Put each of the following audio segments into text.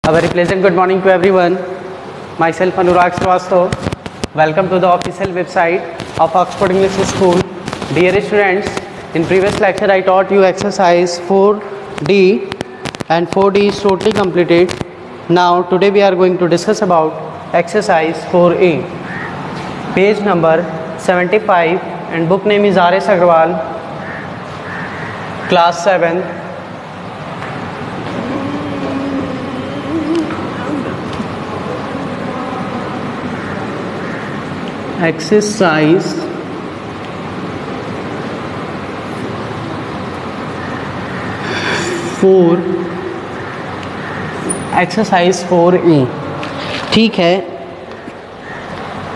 A very pleasant good morning to everyone. Myself Anurag Srivastava. Welcome to the official website of Oxford English School. Dear students, in previous lecture I taught you exercise 4D and 4D is totally completed. Now today we are going to discuss about exercise 4A. Page number 75 and book name is R.S. Agrawal, class 7. Exercise 4 exercise 4E। ठीक है,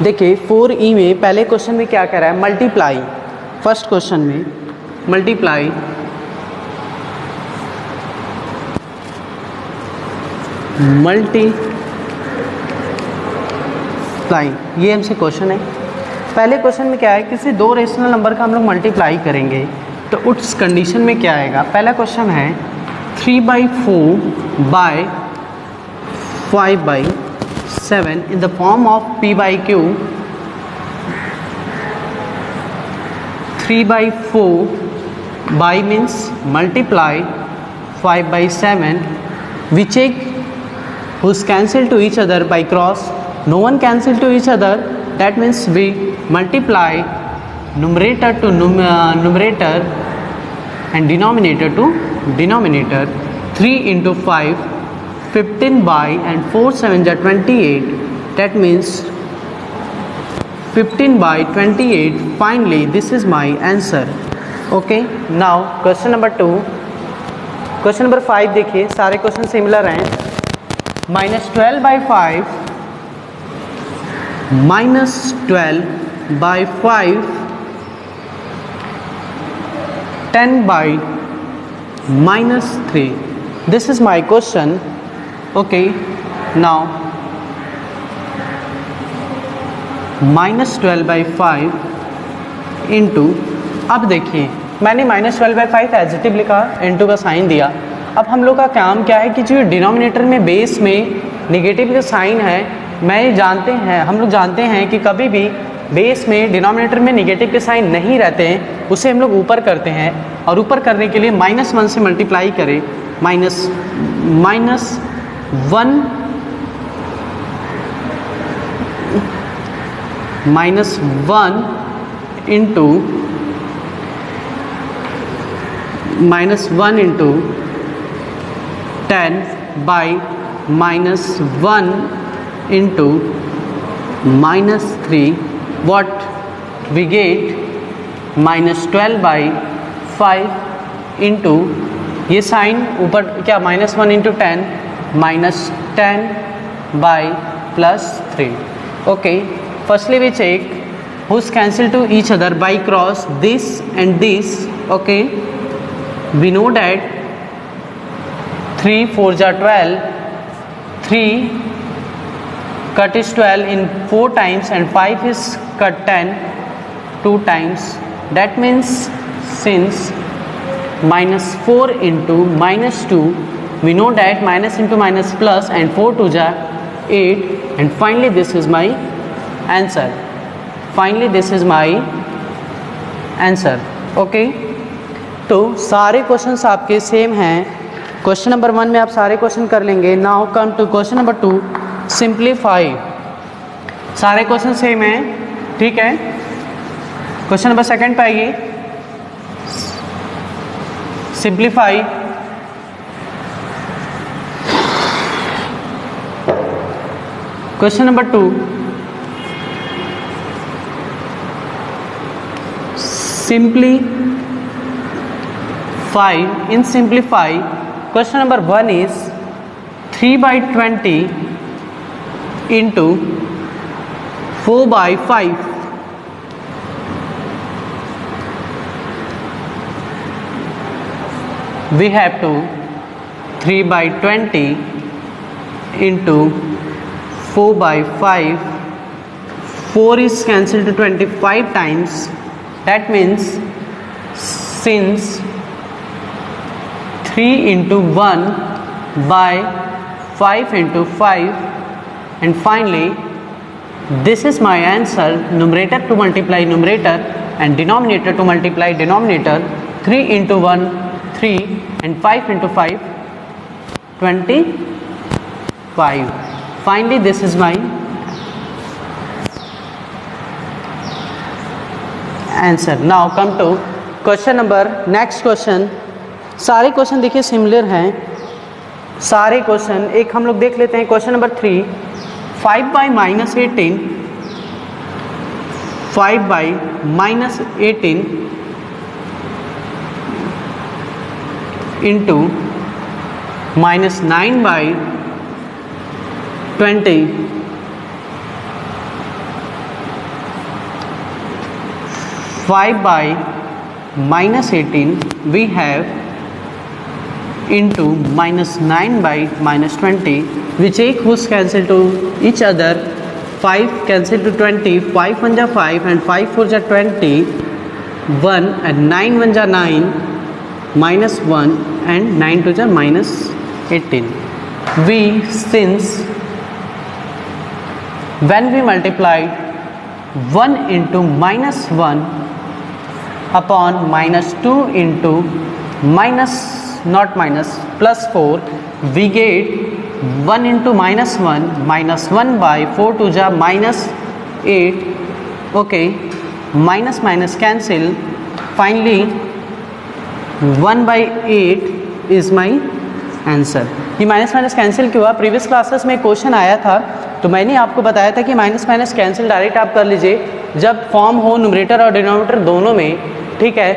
देखिए 4E में पहले question में क्या कह रहा है, मल्टीप्लाई। फर्स्ट क्वेश्चन में मल्टीप्लाई ये हमसे क्वेश्चन है। पहले क्वेश्चन में क्या है, किसी दो रेशनल नंबर का हम लोग मल्टीप्लाई करेंगे तो उस कंडीशन में क्या आएगा। पहला क्वेश्चन है 3/4 bye 5/7 in the form of p/q। 3/4 by means multiply 5/7, we check who's cancel to each other by cross. No one cancel to each other, that means we multiply numerator to numerator and denominator to denominator. 3 into 5 15 by and 4 7 are 28, that means 15 by 28. Finally this is my answer. Okay, now question number 2। Question number 5 देखिए, सारे question similar हैं। -12/5 -12/5 10/-3। This is my question. Okay, now -12/5 into, अब देखिए मैंने -12/5 adjective लिखा, into का sign दिया। अब हम लोग का काम क्या है कि जो डिनोमिनेटर में बेस में नेगेटिव का साइन है, हम लोग जानते हैं कि कभी भी बेस में डिनोमिनेटर में नेगेटिव के साइन नहीं रहते हैं, उसे हम लोग ऊपर करते हैं। और ऊपर करने के लिए -1 से मल्टीप्लाई करें, -1 into -1 into 10 by -1 into -3, what we get, -12/5 into, ये साइन ऊपर क्या, -1 into 10 -10/+3। Okay, firstly we check who's cancel to each other by cross, this and this। Okay, we know that 3 4 are 12, 3 cut is 12 in 4 times and 5 is cut 10 2 times. That means since -4 into -2, we know that minus into minus plus and 4 2s are 8, and finally this is my answer. Okay, तो सारे questions आपके same हैं। Question number 1 में आप सारे question कर लेंगे। Now come to question number 2, simplify. सारे क्वेश्चन सेम हैं, ठीक है। क्वेश्चन नंबर 2 पे आइए, simplify. Question number 2, simplify. In simplify, question number 1 is 3/20 into 4/5. We have to 3/20 into 4/5. 4 is cancelled to 25 times. That means since 3 into 1 by 5 into 5, and finally this is my answer. Numerator to multiply numerator and denominator to multiply denominator. 3 into 1 3 and 5 into 5 25. Finally this is my answer. Now come to question number next question. सारे question देखिए similar हैं सारे question. एक हम लोग देख लेते हैं question number 3. 5 by minus 18 5 by minus 18 into minus 9 by 20 5 by minus 18 we have into minus 9 by minus 20 which take whose cancel to each other. 5 cancel to 20, 5 1 ja 5 and 5 4 ja 20, 1 and 9 1 ja 9, minus 1 and 9 2 ja minus 18. We since when we multiply 1 into minus 1 upon minus 2 into minus not minus plus 4 we get 1 into minus 1 minus 1 by 4 to ja minus 8. Okay, minus minus cancel. Finally 1 by 8 is my answer. ये minus minus cancel क्यों हुआ? Previous classes में question आया था तो मैंने आपको बताया था कि माइनस माइनस कैंसिल डायरेक्ट आप कर लीजिए जब फॉर्म हो न्यूमरेटर और डिनोमिनेटर दोनों में. ठीक है,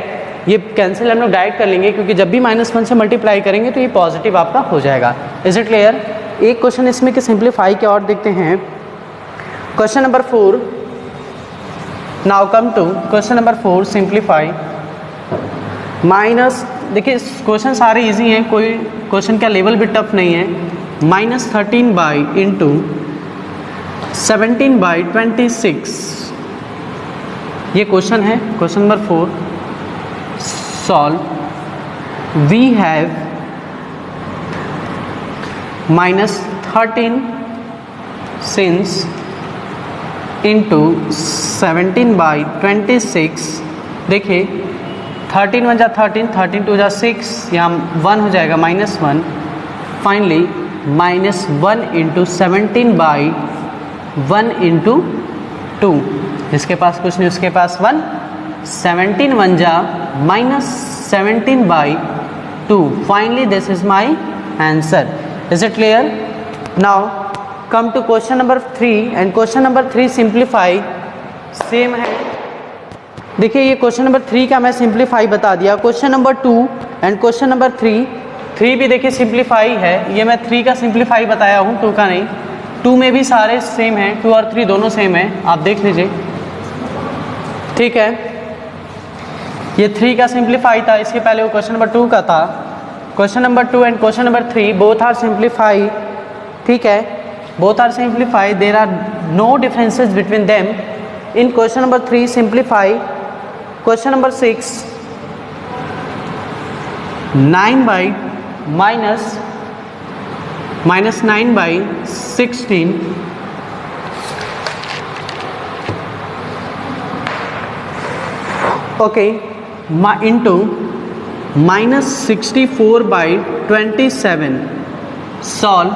ये कैंसिल हम लोग डायरेक्ट कर लेंगे क्योंकि जब भी -1 से मल्टीप्लाई करेंगे तो ये पॉजिटिव आपका हो जाएगा. Is it clear? एक क्वेश्चन इसमें कि सिंप्लीफाई के और देखते हैं. Question number 4. Now come to question number 4. Simplify minus. देखिए क्वेश्चन सारे इजी हैं, कोई क्वेश्चन का लेवल भी टफ नहीं है. -13 बाई इंटू 17 बाई 26 ये क्वेश्चन है. Question number 4 solve. We have -13 since into 17 by 26. देखिए 13 1 जा 13, 13 2 जा 6, यहाँ 1 हो जाएगा -1. Finally -1 into 17 by 1 into 2. जिसके पास कुछ नहीं उसके पास 1. 17 1 जा -17 by 2. Finally this is my answer. Is it clear? Now come to question number 3 and question number 3 simplify same है. देखिए ये क्वेश्चन नंबर 3 का मैं सिंप्लीफाई बता दिया. Question number 2 and question number 3 भी देखिए सिंप्लीफाई है. ये मैं 3 का सिंप्लीफाई बताया हूँ, 2 का नहीं. 2 में भी सारे सेम हैं, 2 और 3 दोनों सेम है, आप देख लीजिए. ठीक है, ये 3 का सिंप्लीफाई था. इसके पहले वो क्वेश्चन नंबर 2 का था. Question number 2 and question number 3 both are simplify. ठीक है, both are simplify. There are no differences between them. In question number 3 simplify. Question number 6 9 by minus 9 by 16 okay into -64 by 27. Solve.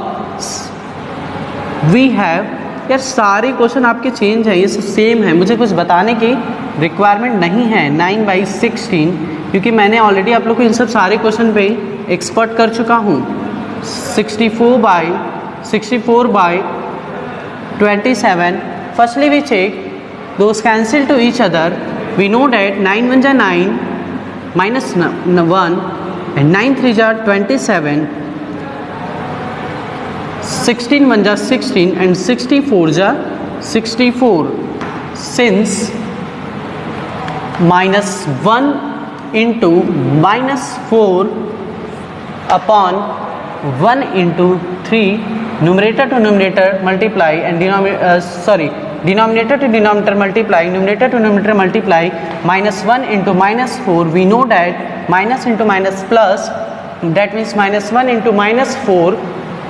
We have. यार सारे question आपके change हैं, ये same है, मुझे कुछ बताने की रिक्वायरमेंट नहीं है. 9 बाई 16 क्योंकि मैंने ऑलरेडी आप लोग को इन सब सारे क्वेश्चन पे एक्सपर्ट कर चुका हूँ. 64 by 27. Firstly we check those cancel to each other. We know that 9 1 जा 9 -1 and 9 3 जा 27. 16 1 जा 16 and 64 जा 64. Since -1 into -4 upon 1 into 3 numerator to numerator multiply and denominator to denominator multiply, numerator to numerator multiply. -1 into -4 we know that minus into minus plus, that means -1 into -4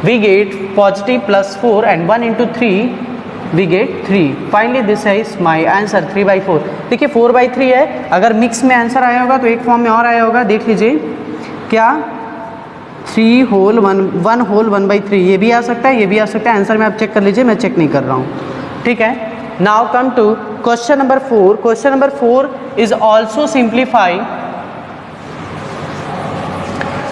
we get positive plus 4 and 1 into 3 we get 3. Finally this is my answer 3/4. देखिए 4/3 है, अगर mix में answer आया होगा तो एक form में और आया होगा, देख लीजिए क्या 3 होल 1 होल 1/3 ये भी आ सकता है, ये भी आ सकता है। आंसर में आप चेक कर लीजिए, मैं चेक नहीं कर रहा हूँ, ठीक है। Now come to question number 4. Question number 4 is also simplify.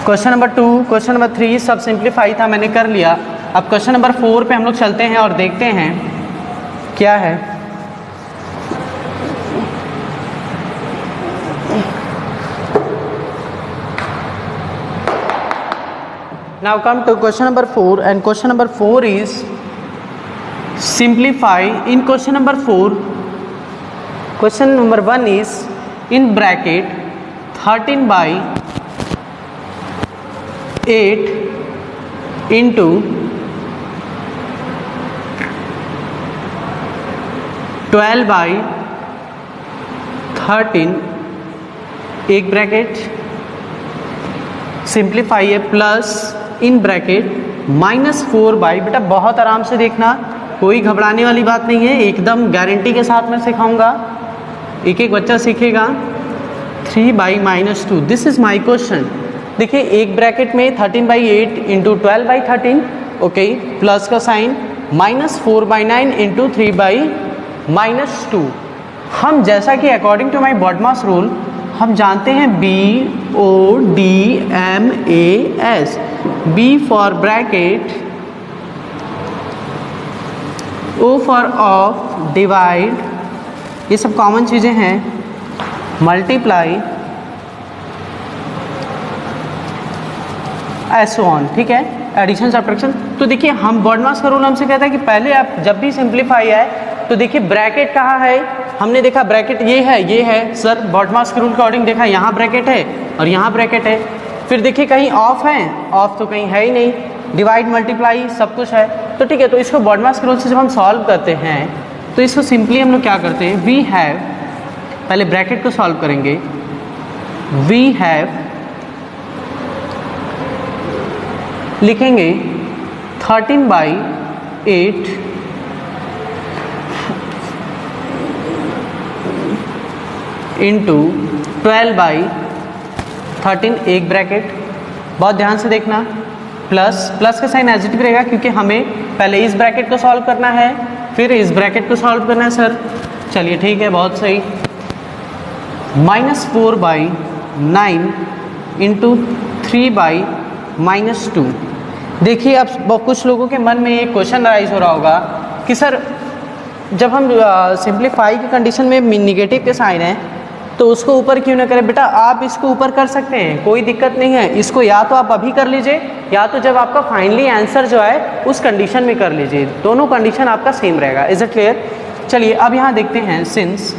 Question number 2, question number 3 सब सिंप्लीफाई था, मैंने कर लिया। अब क्वेश्चन नंबर 4 पे हम लोग चलते हैं और देखते हैं क्या है। Now come to question number 4 and question number 4 is simplify. In question number 4, question number 1 is in bracket 13/8 into 12/13 एक ब्रैकेट सिंप्लीफाई है प्लस इन ब्रैकेट -4/, बेटा बहुत आराम से देखना, कोई घबराने वाली बात नहीं है, एकदम गारंटी के साथ मैं सिखाऊंगा, एक एक बच्चा सीखेगा। 3/-2 दिस इज माय क्वेश्चन। देखिए एक ब्रैकेट में 13/8 इंटू 12/13, ओके, प्लस का साइन, -4/9 इंटू 3/-2। हम जैसा कि according to my BODMAS rule हम जानते हैं BODMAS, B for bracket, O for of, divide, ये सब कॉमन चीज़ें हैं, मल्टीप्लाई, एसो ऑन, ठीक है, एडिशन सब्ट्रैक्शन। तो देखिए हम बॉडमास का रूल हमसे कहता है कि पहले आप जब भी सिंप्लीफाई है तो देखिए ब्रैकेट कहाँ है, हमने देखा ब्रैकेट ये है सर, बॉडमास के रूल के अकॉर्डिंग देखा यहाँ ब्रैकेट है और यहाँ ब्रैकेट है। फिर देखिए कहीं ऑफ है, ऑफ तो कहीं है ही नहीं, डिवाइड मल्टीप्लाई सब कुछ है, तो ठीक है। तो इसको बॉडमास के रूल से जब हम सॉल्व करते हैं तो इसको सिंपली हम लोग क्या करते हैं, वी हैव, पहले ब्रैकेट को सॉल्व करेंगे, वी हैव लिखेंगे 13/8 इंटू 12/13 एक ब्रैकेट, बहुत ध्यान से देखना, प्लस का साइन एजिटिव रहेगा क्योंकि हमें पहले इस ब्रैकेट को सॉल्व करना है फिर इस ब्रैकेट को सॉल्व करना है सर। चलिए ठीक है, बहुत सही। -4/9 इंटू 3/-2। देखिए अब कुछ लोगों के मन में एक क्वेश्चन राइज हो रहा होगा कि सर जब हम सिंप्लीफाई की कंडीशन में निगेटिव के साइन है तो उसको ऊपर क्यों ना करें। बेटा आप इसको ऊपर कर सकते हैं, कोई दिक्कत नहीं है, इसको या तो आप अभी कर लीजिए या तो जब आपका फाइनली आंसर जो है उस कंडीशन में कर लीजिए, दोनों कंडीशन आपका सेम रहेगा। Is it clear? चलिए अब यहाँ देखते हैं, सिंस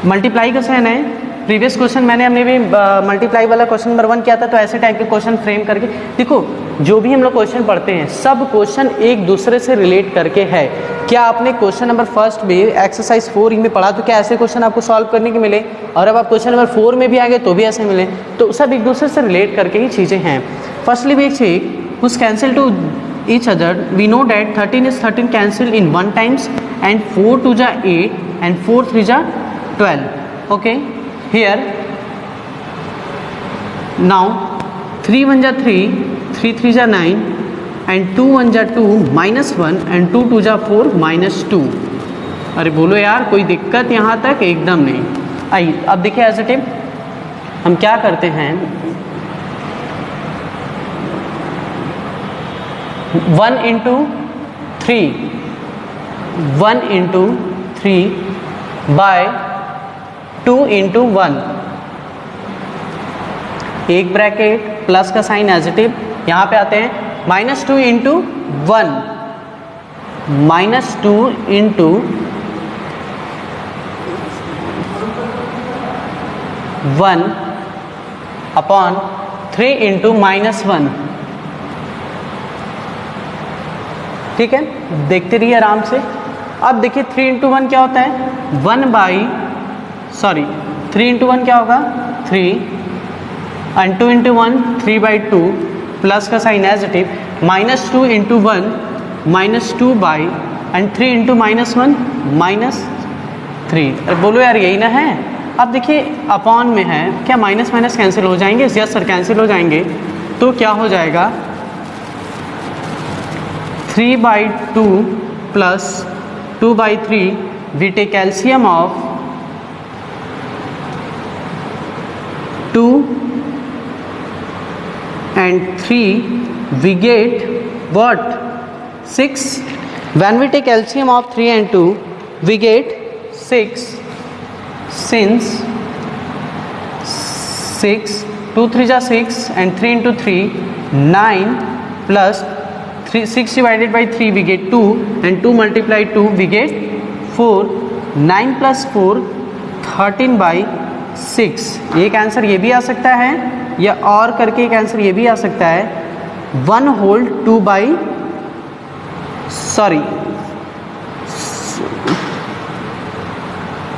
मल्टीप्लाई का साइन है, प्रीवियस क्वेश्चन हमने भी मल्टीप्लाई वाला क्वेश्चन नंबर 1 किया था, तो ऐसे टाइप के क्वेश्चन फ्रेम करके देखो, जो भी हम लोग क्वेश्चन पढ़ते हैं सब क्वेश्चन एक दूसरे से रिलेट करके है। क्या आपने क्वेश्चन नंबर 1 भी एक्सरसाइज 4 में पढ़ा, तो क्या ऐसे क्वेश्चन आपको सॉल्व करने के मिले, और अब आप क्वेश्चन नंबर 4 में भी आएंगे तो भी ऐसे मिले, तो सब एक दूसरे से रिलेट करके ही चीज़ें हैं। Firstly we check whose cancel to each other. We know that 13 is 13 cancelled in 1 times and 4 2 ja 8 and 4 3 ja 12. Okay, here now 3 1 ja 3, 3 3 ja 9 and 2 1 ja 2 -1 and 2 2 ja 4 -2. अरे बोलो यार, कोई दिक्कत यहाँ तक? एकदम नहीं। आइए अब देखिए एज ए टिप हम क्या करते हैं, 1 into 3, 1 into 3 by 2 into 1, एक ब्रैकेट प्लस का साइन एजिटिव, यहाँ पे आते हैं -2 into 1, -2 into 1 upon 3 into -1। ठीक है, देखते रहिए आराम से। अब देखिए 3 into 1 क्या होता है, 3 into 1 क्या होगा 3 and 2 into 1 3/2, प्लस का sign negative, -2 into 1 -2 by and 3 into -1 -3। अरे बोलो यार यही ना है। अब देखिए अपॉन में है, क्या माइनस माइनस कैंसिल हो जाएंगे? यस सर कैंसिल हो जाएंगे। तो क्या हो जाएगा 3/2 plus 2/3, we take LCM of 2 and 3, we get what? 6. When we take LCM of 3 and 2, we get 6. Since 6, 2 3 जा 6 and 3 into 3, 9 plus 3, 6 divided by 3 we get 2 and 2 multiply 2 we get 4. 9 plus 4 13/6। एक answer ये भी आ सकता है, या और करके एक आंसर ये भी आ सकता है 1 होल 2 बाई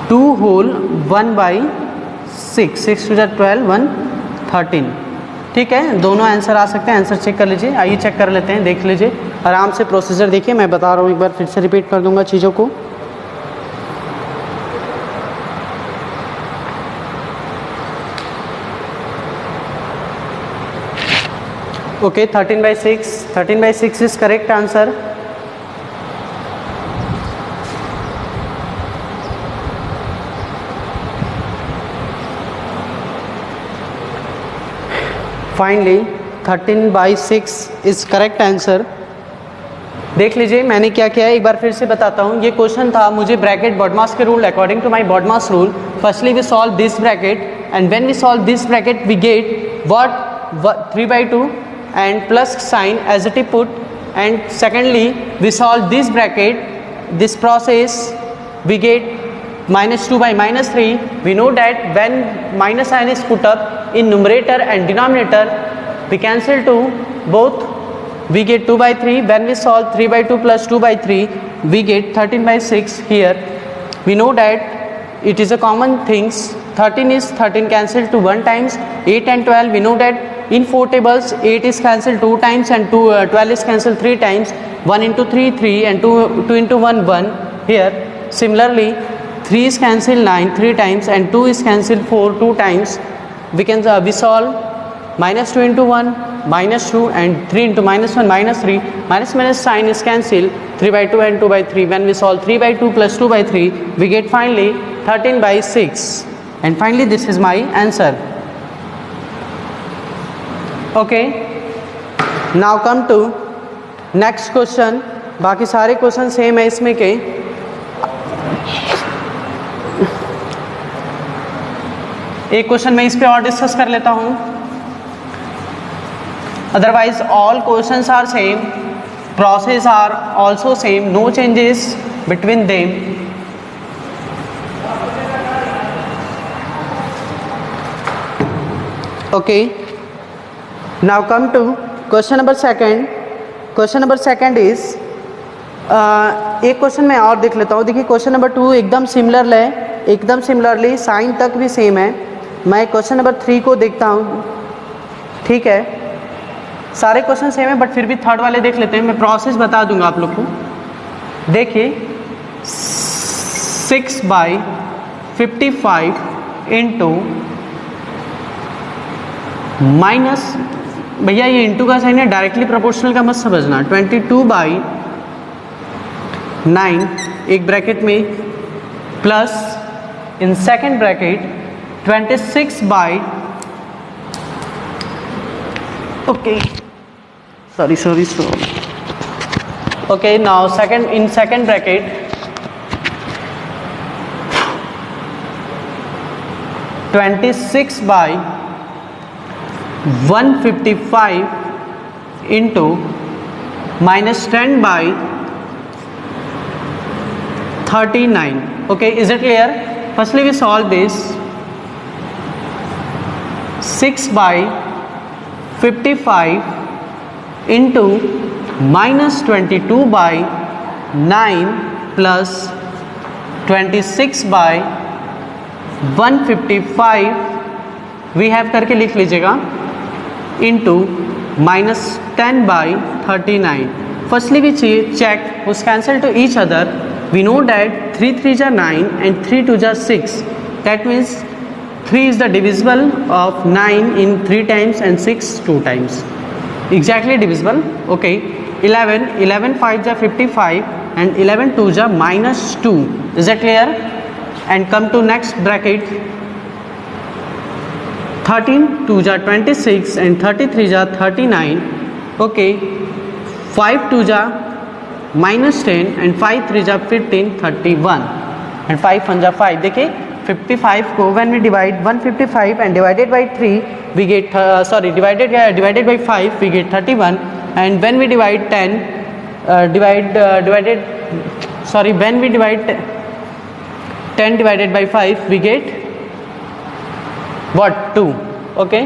2 होल 1/6, 6 to 12 1 13। ठीक है, दोनों आंसर आ सकते हैं। आंसर चेक कर लीजिए, आइए चेक कर लेते हैं, देख लीजिए आराम से प्रोसीजर देखिए। मैं बता रहा हूँ, एक बार फिर से रिपीट कर दूंगा चीज़ों को। Okay, 13/6. 13/6 is correct answer. Finally, 13/6 is correct answer. देख लीजिए मैंने क्या किया है, एक बार फिर से बताता हूँ। ये क्वेश्चन था, मुझे ब्रैकेट बॉडमास के rule, according to my BODMAS rule, firstly we solve this bracket and when we solve this bracket we get what 3/2 and plus sign as it is put, and secondly we solve this bracket, this process we get -2 by -3. We know that when minus sign is put up in numerator and denominator, we cancel to both, we get 2/3. When we solve 3/2 plus 2/3 we get 13/6. Here we know that it is a common things, 13 is 13 cancelled to 1 times, 8 and 12 we know that in 4 tables 8 is cancelled 2 times and 12 is cancelled 3 times, 1 into 3 3 and 2 into 1 1. Here similarly 3 is cancelled 9 3 times and 2 is cancelled 4 2 times. We can we solve -2 into 1 -2 and 3 into -1 -3. Minus sign is cancelled, 3/2 and 2/3. When we solve 3/2 plus 2/3 we get finally 13/6, and finally this is my answer. Okay, now come to next question. बाकी सारे question same है इसमें के। एक question मैं इस पे और डिस्कस कर लेता हूँ, otherwise all questions are same, process are also same, no changes between them. Okay, now come to question number second. Question number second is एक क्वेश्चन मैं और देख लेता हूँ। देखिए क्वेश्चन नंबर 2 एकदम सिमिलर है, एकदम सिमिलरली साइन तक भी सेम है। मैं क्वेश्चन नंबर 3 को देखता हूँ। ठीक है, सारे क्वेश्चन सेम है बट फिर भी थर्ड वाले देख लेते हैं। मैं प्रोसेस बता दूंगा आप लोग को। देखिए 6/55 इंटू माइनस, भैया ये इंटू का साइन है, डायरेक्टली प्रोपोर्शनल का मत समझना, 22/9 एक ब्रैकेट में plus in second bracket 26/, okay sorry okay, now second in second bracket 26/155 into -10/39. Okay, is it clear? Firstly we solve this. 6/55 into -22/9 plus 26/155 we have करके लिख लीजिएगा, into -10 by 39. Firstly, we check whose cancel to each other. We know that 3 3s are 9 and 3 2s are 6. That means 3 is the divisible of 9 in 3 times and 6 2 times. Exactly divisible. Okay. 11 5s are 55 and 11 2s are -2. Is that clear? And come to next bracket. 13 2s are 26 and 33s are 39. Okay. 5 2s are -10 and 5 3s are 15, 31 and 5 1s are 5. देखिए 55 को when we divide 155 and divided by 3 we get divided by 5 we get 31, and when we divide 10 when we divide 10 divided by 5 we get what? 2. Okay,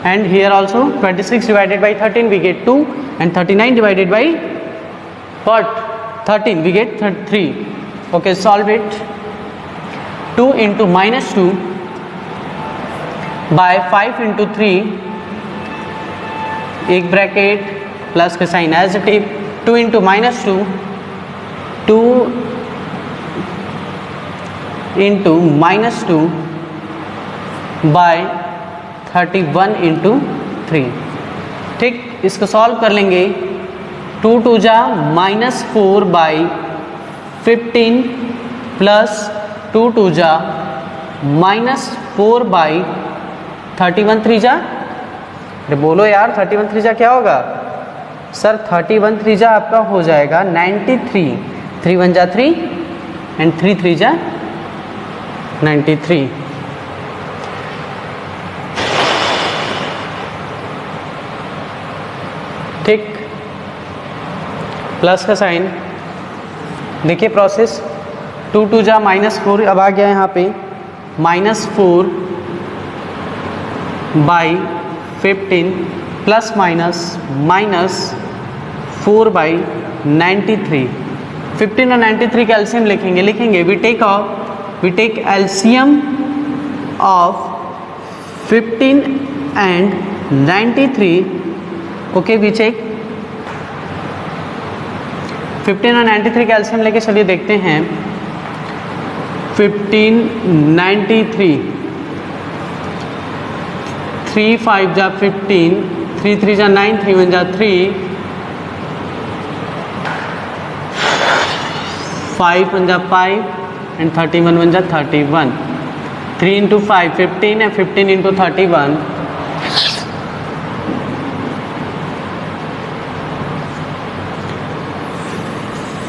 and here also 26 divided by 13 we get 2, and 39 divided by what? 13 we get 3. Okay, solve it. 2 into -2 by 5 into 3, एक bracket plus का sign as it is. 2 into -2, 2 into -2 by 31 into 3. ठीक, इसको solve कर लेंगे. 2 2 जा -4 by 15 plus 2 2 जा -4 by 31 3 जा. अरे बोलो यार, 31 3 जा क्या होगा सर? 31 3 जा आपका हो जाएगा 93. 3 1 जा 3 एंड 3 3 जा 93. ठीक, प्लस का साइन. देखिए प्रोसेस. 2 2 जा -4 अब आ गया यहाँ पे. -4 बाई 15 प्लस माइनस -4 बाई 93. 15 और 93 का एलसीएम लिखेंगे. We take LCM of 15 and 93. Okay, we check 15 और 93 का एलसीएम लेके चलिए देखते हैं. 15 93, 3 5 जा 15, 3 3 जा 9, 3 1 जा 3, 5 1 जा 5 and 31 1 जा 31. 3 into 5 15 and 15 into 31.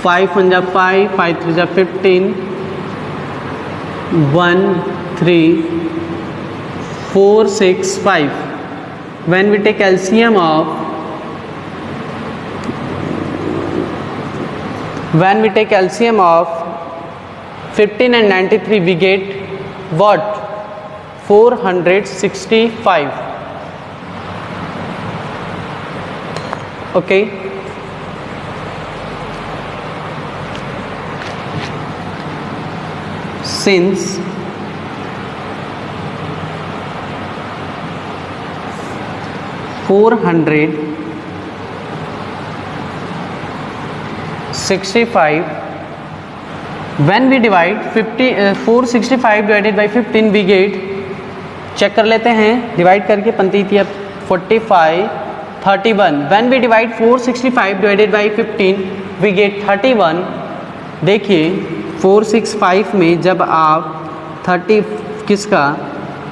5 1 जा 5, 5 3 जा 15, 1 3 4 6 5. When we take LCM of 15 and 93 we get what? 465. Okay, since 465, when we divide 465 divided by 15 we get, check कर लेते हैं डिवाइड करके. पंक्ति थी अब 45 31. when we divide 465 divided by 15 we get 31. देखिए 465 में जब आप 30 किसका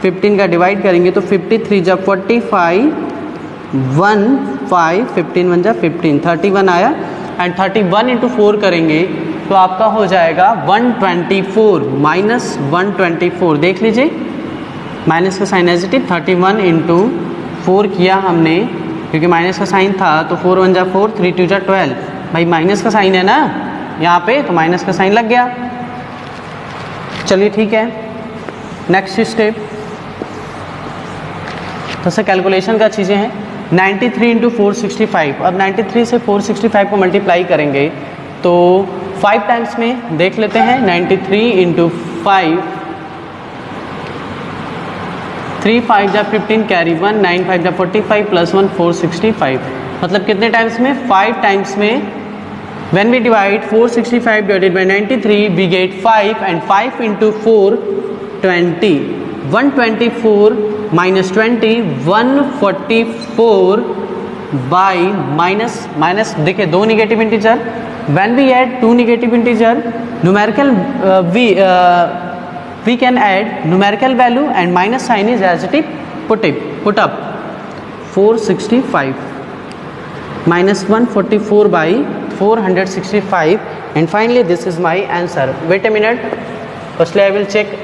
15 का डिवाइड करेंगे तो 53 जब 45 1 5 15 1 जा 15, 31 आया. एंड 31 इंटू 4 करेंगे तो आपका हो जाएगा 124 -124. देख लीजिए माइनस का sign as it is. 31 into 4 किया हमने क्योंकि माइनस का साइन था तो 4 1 जा 4, 3 2 जा 12. भाई माइनस का साइन है ना यहाँ पे तो माइनस का साइन लग गया. चलिए ठीक है, नेक्स्ट स्टेप. तो सर कैलकुलेशन का चीज़ें हैं. 93 इंटू 465. अब 93 से 465 को मल्टीप्लाई करेंगे तो 5 टाइम्स में देख लेते हैं. 93 इंटू 5 3 5 जा 15 कैरी 1, 9 5 जा 45 प्लस 1 465। मतलब कितने टाइम्स में? 5 टाइम्स में। When we divide 465 divided by 93, we get 5 and 5 into 4 20. 124 minus 20 144 by minus देखिए दो negative integer. When we add two negative integer, numerical we can add numerical value and minus sign is as it is put up 465 minus 144 by 465 and finally this is my answer. Wait a minute, firstly I will check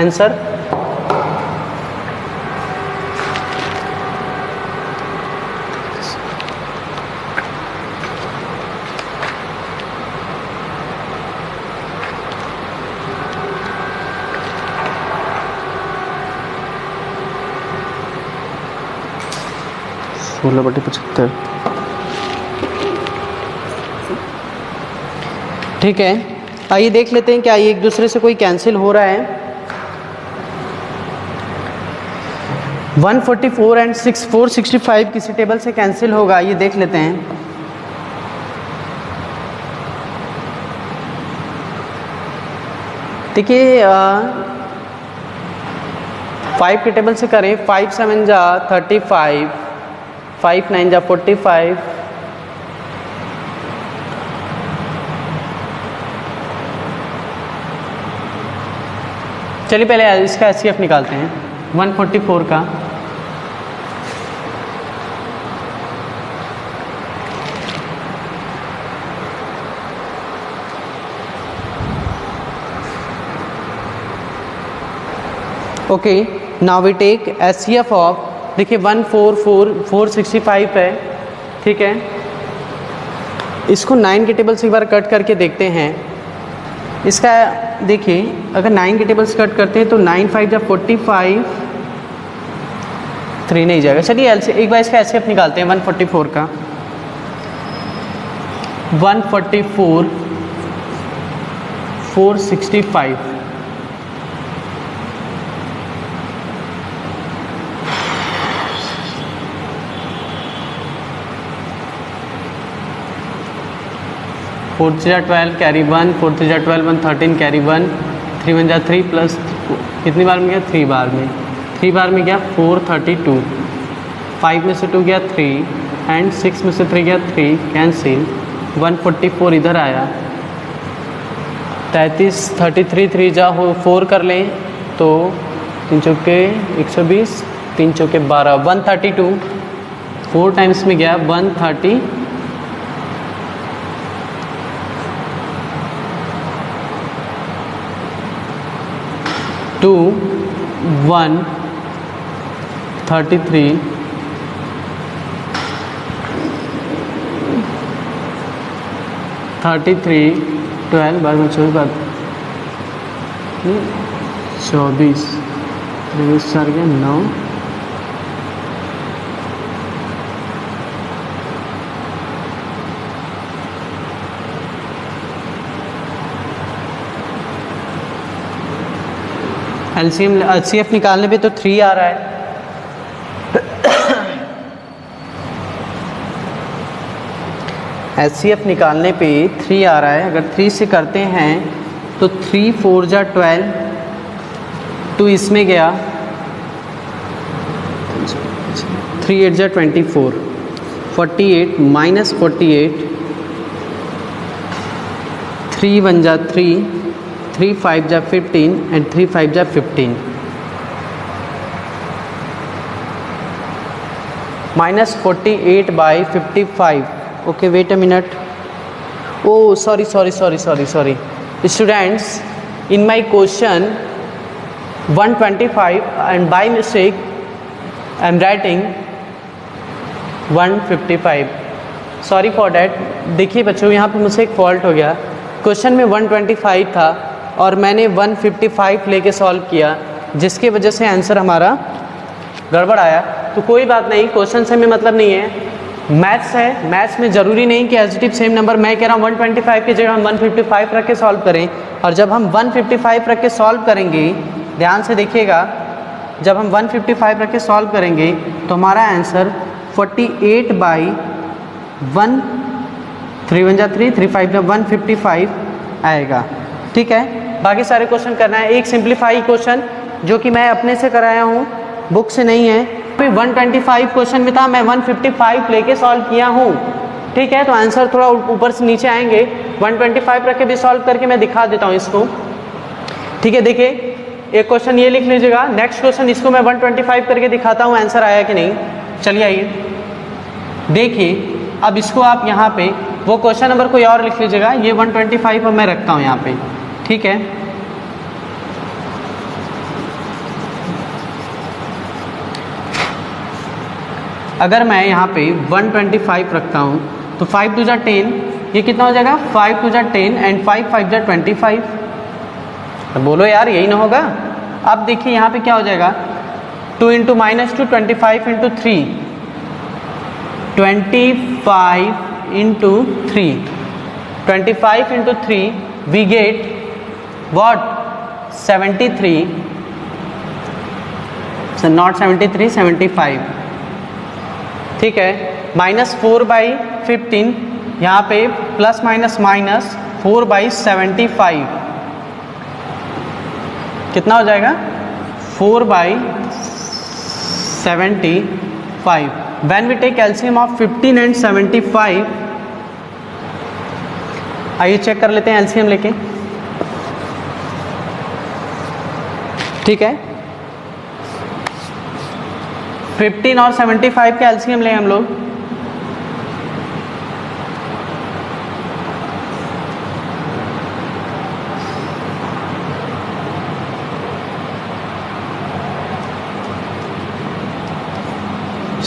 answer. सोलह बटे 75। ठीक है, आइए देख लेते हैं क्या ये एक दूसरे से कोई कैंसिल हो रहा है। 144 एंड 465 किसी टेबल से कैंसिल होगा, ये देख लेते हैं। देखिए 5 के टेबल से करें, 5 7 जा 35, 5 9 जा 45, चलिए पहले इसका एचसीएफ निकालते हैं 144 का। Okay, now we take HCF of, देखिए 144 है, ठीक है। इसको 9 के टेबल से एक बार कट करके देखते हैं। इसका देखिए अगर 9 के टेबल से कट करते हैं तो 9 5 जा 45, 3 नहीं जाएगा। चलिए एक बार इसका एचसीएफ निकालते हैं 144 का। 144 465 4 3 जा 12 कैरी 1, 4 3 जा 12 1 13 कैरी 1, 3 1 जा 3 प्लस कितनी बार में गया? 3 बार में। 3 बार में गया 432, 5 में से 2 गया 3 एंड 6 में से 3 गया 3, कैंसिल। 144 इधर आया, 33 33 3 जा हो 4 कर लें तो 3 चौके 120, 3 चौके 12, 132 4 टाइम्स में गया 130, 2 1 33 33 12 बार में 24 बार 24 4 गया 9, एलसीएम एचसीएफ निकालने पे तो 3 आ रहा है। एचसीएफ निकालने पे 3 आ रहा है। अगर 3 से करते हैं तो 3 4 जा 12, 2 इसमें गया, 3 8 जा 24, 48 माइनस 48, 3 1 जा 3, 3 5 जा 15 and 3 5 जा 15, minus 48 by 55. Okay, wait a minute. Oh, sorry. Students, in my question 125 and by mistake I am writing 155. Sorry for that. देखिए बच्चों, यहाँ पे मुझसे एक फॉल्ट हो गया। क्वेश्चन में 125 था और मैंने 155 लेके सॉल्व किया, जिसकी वजह से आंसर हमारा गड़बड़ आया। तो कोई बात नहीं, क्वेश्चन से हमें मतलब नहीं है, मैथ्स है। मैथ्स में ज़रूरी नहीं कि एज सेम नंबर, मैं कह रहा हूँ 125 की जगह हम 155 रख के सॉल्व करें। और जब हम 155 रख के सॉल्व करेंगे, ध्यान से देखिएगा, जब हम 155 रख के सॉल्व करेंगे तो हमारा आंसर 48 बाई 1, 3 1 जा 3, 3 5 जा 155 आएगा। ठीक है, बाकी सारे क्वेश्चन करना है। एक सिंप्लीफाई क्वेश्चन जो कि मैं अपने से कराया हूँ, बुक से नहीं है। फिर 125 क्वेश्चन में था, मैं 155 लेके सॉल्व किया हूँ। ठीक है, तो आंसर थोड़ा ऊपर से नीचे आएंगे। 125 रख के भी सॉल्व करके मैं दिखा देता हूँ इसको। ठीक है, देखिए एक क्वेश्चन ये लिख लीजिएगा। नेक्स्ट क्वेश्चन इसको मैं 125 करके दिखाता हूँ आंसर आया कि नहीं। चलिए आइए देखिए, अब इसको आप यहाँ पे वो क्वेश्चन नंबर कोई और लिख लीजिएगा। ये 125 अब मैं रखता हूँ यहाँ पे। ठीक है, अगर मैं यहाँ पे 125 रखता हूँ तो 5 2 जा 10, ये कितना हो जाएगा? 5 2 जा 10 एंड 5 5 जा 25। तो बोलो यार यही ना होगा। अब देखिए यहाँ पे क्या हो जाएगा, 2 into -2 25 into 3, 25 into 3, 25 into 3 we get what? 73, not 73, 75। ठीक है, -4/15, यहाँ पे प्लस माइनस माइनस 4/75 कितना हो जाएगा? 4/75। When we take LCM of 15 and 75, आइए चेक कर लेते हैं LCM लेके। ठीक है, 15 और 75 का LCM लें हम लोग।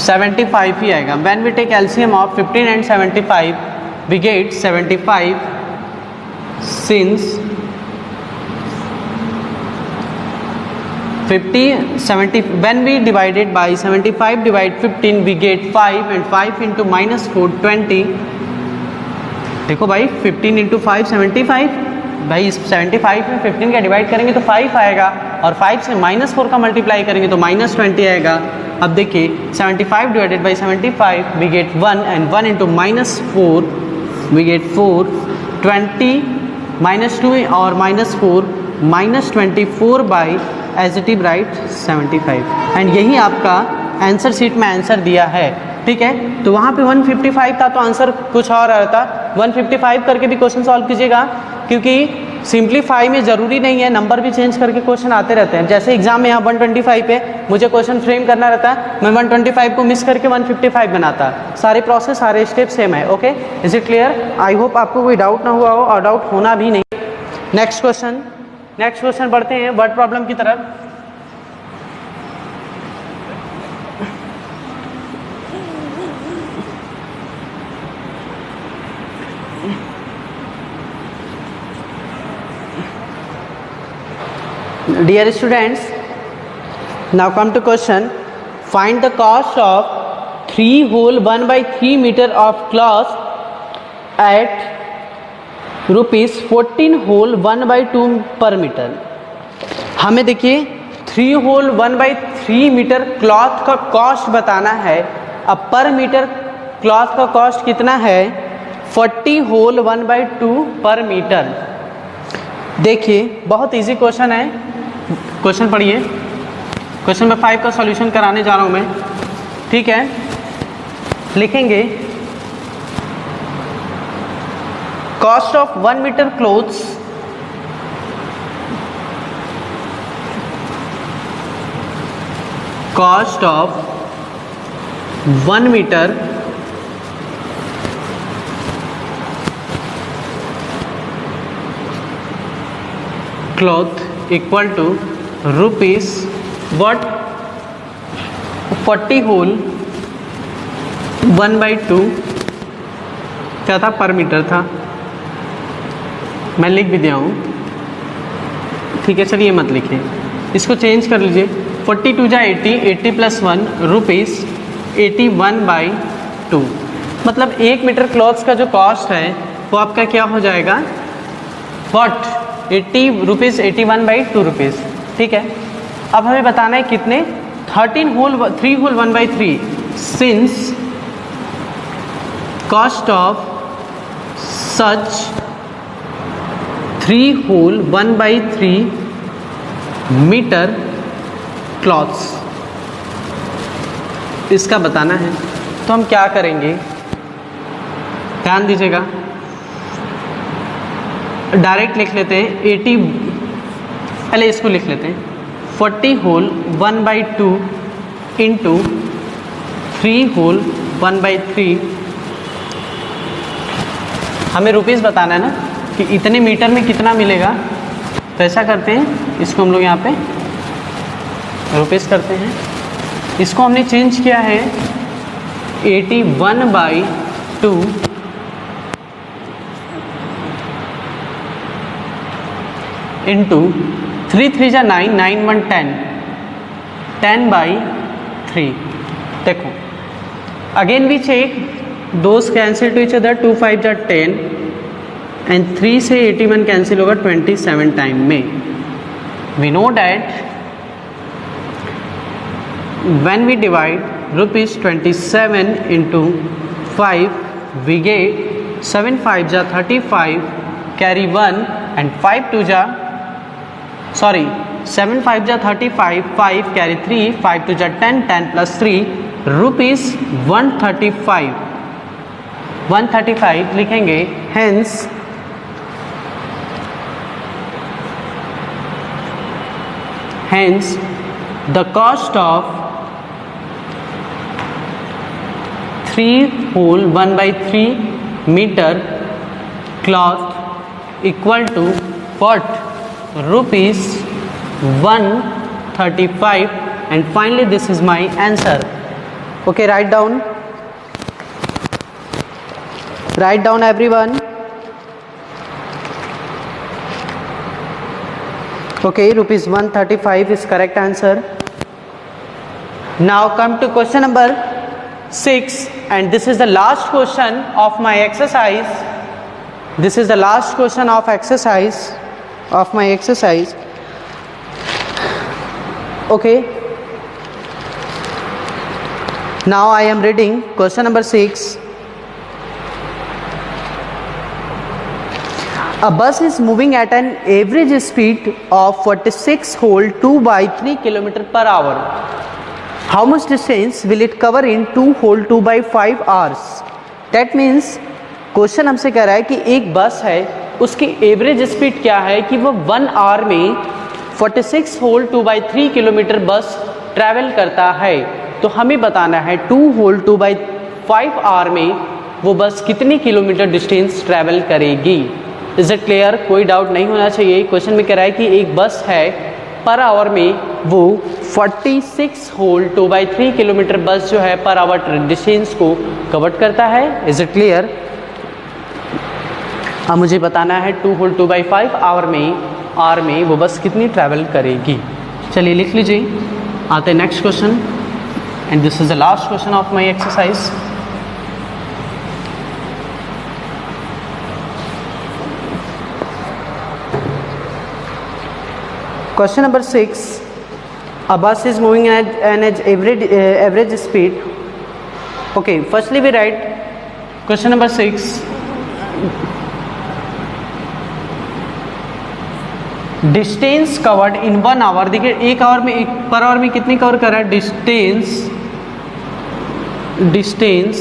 $75 ही आएगा। When we take LCM of 15 and 75, we get 75 since 70 when we divided by 75 divide 15 we get 5 and 5 into -4 20। देखो भाई 15 इंटू 5 75, भाई इस 75 में 15 का डिवाइड करेंगे तो 5 आएगा और 5 से -4 का मल्टीप्लाई करेंगे तो -20 आएगा। अब देखिए 75 divided by 75 we get 1 and 1 into -4 we get 4, 20 -2 और -4 -24 by as it is right 75। And यही आपका आंसर शीट में आंसर दिया है। ठीक है, तो वहाँ पे 155 था तो आंसर कुछ और आ रहा था। 155 करके भी क्वेश्चन सॉल्व कीजिएगा, क्योंकि सिंप्लीफाई में ज़रूरी नहीं है, नंबर भी चेंज करके क्वेश्चन आते रहते हैं। जैसे एग्जाम में यहाँ 125 पे मुझे क्वेश्चन फ्रेम करना रहता है, मैं 125 को मिस करके 155 बनाता। सारे प्रोसेस सारे स्टेप सेम है। Okay, is it clear? I hope आपको कोई डाउट ना हुआ हो और डाउट होना भी नहीं। नेक्स्ट क्वेश्चन बढ़ते हैं वर्ड प्रॉब्लम की तरफ। Dear students, now come to question. Find the cost of 3 whole 1/3 meter of cloth at ₹14 whole 1/2 per metre. हमें देखिए 3 whole 1/3 मीटर क्लॉथ का कॉस्ट बताना है। अब पर मीटर क्लॉथ का कॉस्ट कितना है? 40 whole 1/2 पर मीटर। देखिए बहुत इजी क्वेश्चन है। क्वेश्चन पढ़िए, क्वेश्चन नंबर 5 का सॉल्यूशन कराने जा रहा हूं मैं। ठीक है, लिखेंगे cost of 1 metre clothes cost of 1 metre cloth equal to rupees what? 40 whole 1/2 क्या था? पर मीटर था। मैं लिख भी दिया हूँ। ठीक है, चलिए मत लिखिए, इसको चेंज कर लीजिए। 42 जा 80, 80 + 1 रुपीस 81/2। मतलब 1 मीटर क्लॉथ्स का जो कॉस्ट है वो आपका क्या हो जाएगा? व्हाट? 80 rupees 81/2 rupees. ठीक है, अब हमें बताना है कितने, 3 whole 1/3 since cost of such 3 whole 1/3 metre clothes, इसका बताना है। तो हम क्या करेंगे, ध्यान दीजिएगा, डायरेक्ट लिख लेते हैं 80, पहले इसको लिख लेते हैं 40 होल 1/2 इंटू 3 होल 1/3, हमें रुपीज़ बताना है ना कि इतने मीटर में कितना मिलेगा। तो ऐसा करते हैं, इसको हम लोग यहाँ पे रुपीज़ करते हैं, इसको हमने चेंज किया है 81/2 इंटू 3 3 जा 9, 9 1 10, 10/3। देखो again we check, those cancel to each other, 2 5 जा 10 एंड 3 से 81 कैंसिल होगा 27 टाइम में। We know that when we divide rupees 27 into 5 we get 7 5 ja 35, carry 1 and 5 2 ja, sorry 7 5 ja 35, 5 carry 3, 5 2 ja 10, 10 plus 3 rupees 135 लिखेंगे। hence the cost of 3 whole 1/3 metre cloth equal to what, rupees 135, and finally this is my answer. Okay, write down everyone. Okay, rupees 135 is correct answer. Now come to question number 6, and this is the last question of my exercise. This is the last question of my exercise. Okay, now I am reading question number 6. A bus is moving at an average speed of 46 whole 2/3 km/h. How much distance will it cover in 2 whole 2/5 hours? That means question हमसे कह रहा है कि एक बस है, उसकी average speed क्या है कि वो 1 आवर में 46 होल 2/3 किलोमीटर बस ट्रैवल करता है। तो हमें बताना है 2 होल 2/5 आवर में वो बस कितनी किलोमीटर डिस्टेंस ट्रैवल करेगी। Is it clear? कोई डाउट नहीं होना चाहिए। क्वेश्चन में कह रहा है कि एक बस है, पर आवर में वो 46 होल 2/3 किलोमीटर बस जो है पर आवर डिस्टेंस को कवर करता है। Is it clear? अब मुझे बताना है 2 होल 2/5 आवर में वो बस कितनी ट्रैवल करेगी। चलिए लिख लीजिए। आते हैं next question, and this is the last question of my exercise. Question number 6. A bus is moving at an average speed. Okay, firstly we write question number 6. Distance covered in 1 hour. देखिए एक our में, per hour में कितनी cover कर रहा है? Distance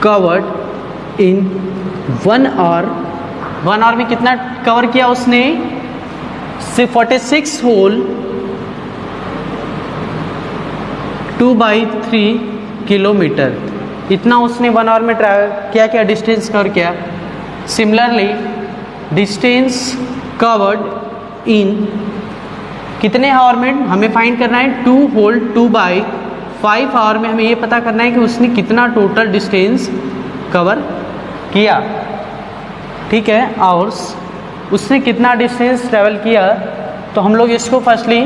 covered in 1 hour. 1 hour में कितना कवर किया उसने? 46 होल 2/3 किलोमीटर, इतना उसने 1 आवर में ट्रैवल क्या डिस्टेंस कवर किया। सिमिलरली डिस्टेंस कवर्ड इन कितने आवर में हमें फाइंड करना है? 2 होल 2/5 आवर में हमें ये पता करना है कि उसने कितना टोटल डिस्टेंस कवर किया। ठीक है, आवर्स, उसने कितना डिस्टेंस ट्रैवल किया। तो हम लोग इसको फर्स्टली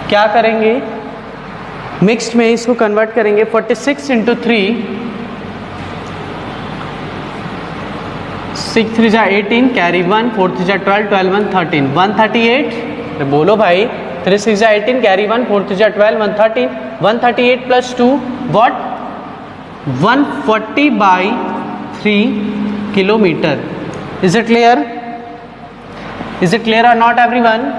क्या करेंगे? मिक्स्ड में इसको कन्वर्ट करेंगे। 46 × 3 6 3 जा 18, कैरी 1, 4 3 जा 12, 12 1 13, 138। तो बोलो भाई, 3 6 जा 18, कैरी 1, 4 3 जा 12, 113, 138 plus 2 what 140 by 3 kilometre. Is it clear? Is it clear और नॉट एवरीवन?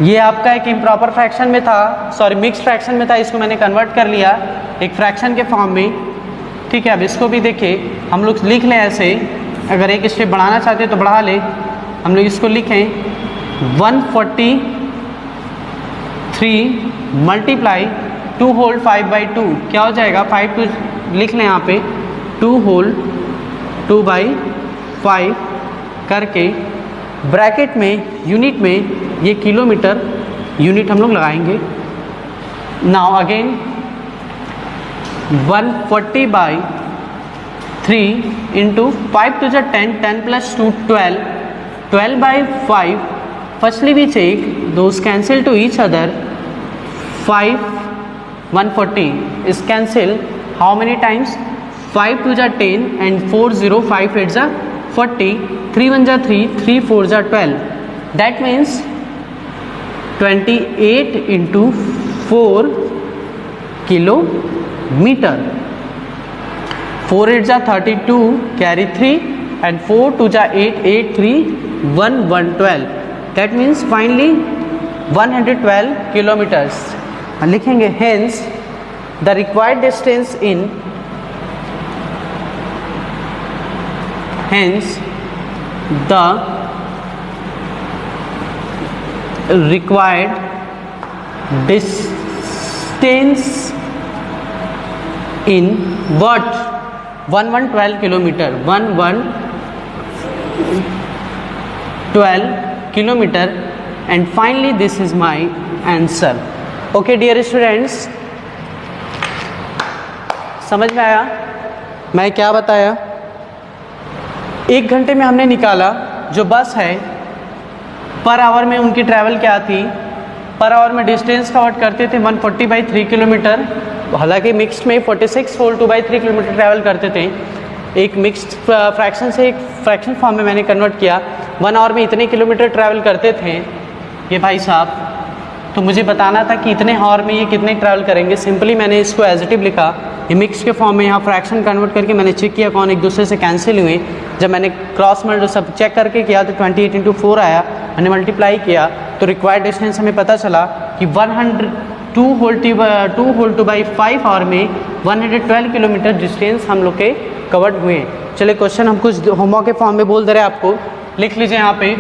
ये आपका एक इम्प्रॉपर फ्रैक्शन में था, सॉरी मिक्स फ्रैक्शन में था, इसको मैंने कन्वर्ट कर लिया एक फ्रैक्शन के फॉर्म में। ठीक है, अब इसको भी देखिए, हम लोग लिख लें ऐसे, अगर एक स्टेप बढ़ाना चाहते हैं तो बढ़ा ले। हम लोग इसको लिखें 143 मल्टीप्लाई 2 होल 5/2 क्या हो जाएगा? 5 टू लिख लें यहाँ पे, 2 होल 2/5 करके ब्रैकेट में यूनिट में ये किलोमीटर यूनिट हम लोग लगाएंगे। Now again 140/3 into 5 to 10, 10 plus 2 12, 12/5. Firstly we check those cancel to each other. 5 140 is cancel how many times? 5 2 जा 10 and 4 0 5 8 जा 40, 3 1 जा 3, 3 4 जा 12. That means 28 into 4 kilometre. 4 8 जा 32, कैरी 3 and 4 2 जा 8, 8 3 1 112. That means finally 112 kilometers. लिखेंगे hence the required distance in hence the required distance in what 1112 kilometer 1112 kilometer and finally this is my answer. Okay dear students, समझ में आया मैं क्या बताया? 1 घंटे में हमने निकाला जो बस है पर आवर में उनकी ट्रैवल क्या थी, पर आवर में डिस्टेंस कवर करते थे 140/3 किलोमीटर, हालांकि मिक्स्ड में 46 होल 2/3 किलोमीटर ट्रैवल करते थे। एक मिक्स्ड फ्रैक्शन से एक फ्रैक्शन फॉर्म में मैंने कन्वर्ट किया, 1 आवर में इतने किलोमीटर ट्रैवल करते थे ये भाई साहब, तो मुझे बताना था कि इतने आवर में ये कितने ट्रैवल करेंगे। सिंपली मैंने इसको एज इट इव लिखा, ये मिक्स के फॉर्म में यहाँ फ्रैक्शन कन्वर्ट करके मैंने चेक किया कौन एक दूसरे से कैंसिल हुए। जब मैंने क्रॉस मल्ट सब चेक करके किया तो 28 into 4 आया, मैंने मल्टीप्लाई किया तो रिक्वायर्ड डिस्टेंस हमें पता चला कि 2 होल 2/5 आवर में 112 किलोमीटर डिस्टेंस हम लोग के कवर्ड हुए। चलिए क्वेश्चन हम कुछ होमवर्क के फॉर्म में बोल दे रहे हैं आपको, लिख लीजिए यहाँ पे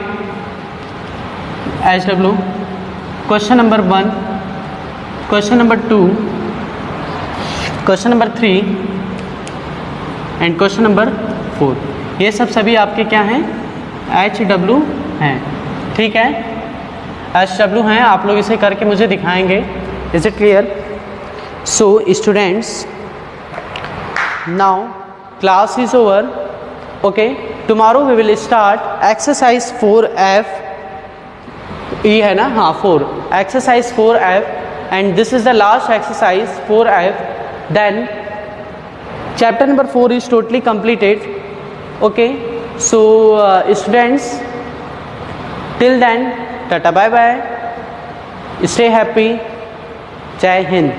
HW। Question number 1, question number 2, question number 3 and question number 4। ये सब सभी आपके क्या हैं? HW हैं। ठीक है, HW हैं, आप लोग इसे करके मुझे दिखाएंगे। Is it clear? So students, now class is over. Okay, tomorrow we will start exercise 4F। E है ना? हाँ 4, exercise 4F and this is the last exercise 4F। Then chapter number 4 is totally completed. Okay, so students, till then, tata bye bye, stay happy, जय हिंद।